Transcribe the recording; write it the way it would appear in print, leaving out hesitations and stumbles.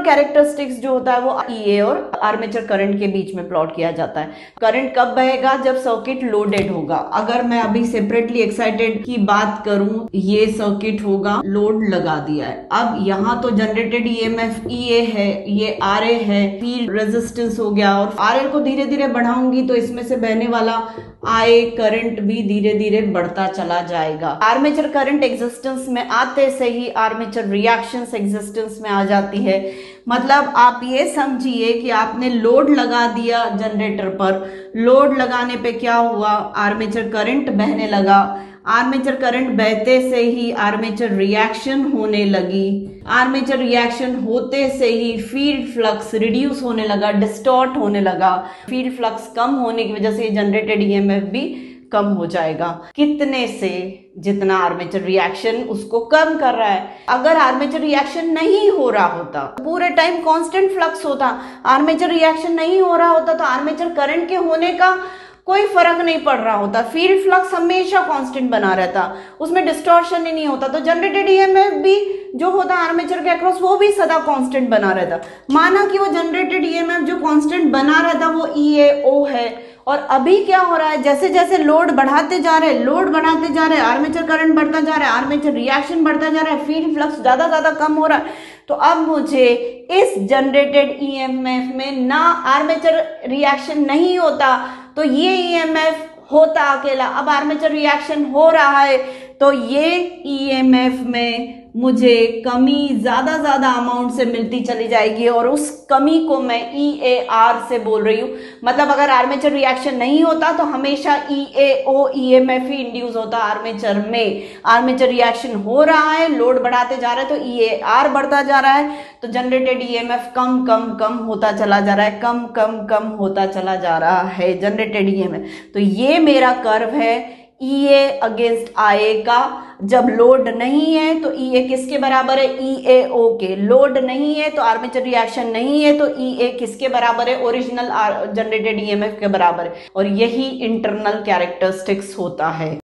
Characteristics जो होता है वो ईए और आर्मेचर करंट के बीच में प्लॉट किया जाता है। करंट कब बहेगा? जब सर्किट लोडेड होगा। अगर मैं अभी सेपरेटली एक्साइटेड की बात करूं, ये सर्किट होगा, लोड लगा दिया है। अब यहाँ तो जनरेटेड ईएमएफ ईए है, ये आरए है, फील्ड रेजिस्टेंस हो गया, और आरए को धीरे धीरे बढ़ाऊंगी तो इसमें से बहने वाला आए करंट भी धीरे धीरे बढ़ता चला जाएगा। आर्मेचर करंट एग्जिस्टेंस में आते से ही आर्मेचर रिएक्शंस एग्जिस्टेंस में आ जाती है। मतलब आप ये समझिए कि आपने लोड लगा दिया जनरेटर पर, लोड लगाने पे क्या हुआ? आर्मेचर करंट बहने लगा। आर्मेचर करंट बहते से ही आर्मेचर रिएक्शन होने लगी। आर्मेचर रिएक्शन होते से ही फील्ड फ्लक्स रिड्यूस होने लगा, डिस्टॉर्ट होने लगा। फील्ड फ्लक्स कम होने की वजह से जनरेटेड ईएमएफ भी कम हो जाएगा। कितने से? जितना आर्मेचर रिएक्शन उसको कम कर रहा है। अगर आर्मेचर रिएक्शन नहीं हो रहा होता, पूरे टाइम कांस्टेंट फ्लक्स होता, आर्मेचर रिएक्शन नहीं हो रहा होता, तो आर्मेचर करंट के होने का कोई फर्क नहीं पड़ रहा होता। फील्ड फ्लक्स हमेशा कांस्टेंट बना रहता, उसमें डिस्टॉर्शन ही नहीं होता, तो जनरेटेड ईएमएफ भी जो होता आर्मेचर के अक्रॉस वो भी सदा कांस्टेंट बना रहता। माना कि वो जनरेटेड ईएमएफ जो कांस्टेंट बना रहता वो ईएओ है, और अभी क्या हो रहा है? जैसे जैसे लोड बढ़ाते जा रहे हैं, लोड बढ़ाते जा रहे हैं, आर्मेचर करंट बढ़ता जा रहा है, आर्मेचर रिएक्शन बढ़ता जा रहा है, फील्ड फ्लक्स ज्यादा ज्यादा कम हो रहा है। तो अब मुझे इस जनरेटेड ईएमएफ में ना आर्मेचर रिएक्शन नहीं होता, तो ये ईएमएफ होता अकेला। अब आर्मेचर रिएक्शन हो रहा है तो ये ईएमएफ में मुझे कमी ज्यादा ज्यादा अमाउंट से मिलती चली जाएगी, और उस कमी को मैं ईएआर से बोल रही हूं। मतलब अगर आर्मेचर रिएक्शन नहीं होता तो हमेशा ईएओ ईएमएफ ही इंड्यूस होता आर्मेचर में। आर्मेचर रिएक्शन हो रहा है, लोड बढ़ाते जा रहे हैं, तो ईएआर बढ़ता जा रहा है, तो जनरेटेड ईएमएफ कम कम कम होता चला जा रहा है, कम कम कम होता चला जा रहा है जनरेटेड ईएमएफ। तो ये मेरा कर्व है ईए अगेंस्ट आए का। जब लोड नहीं है तो ईए किसके बराबर है? ईएओ के। लोड नहीं है तो आर्मेचर रिएक्शन नहीं है तो ईए किसके बराबर है? ओरिजिनल जनरेटेड ईएमएफ के बराबर है। और यही इंटरनल कैरेक्टरिस्टिक्स होता है।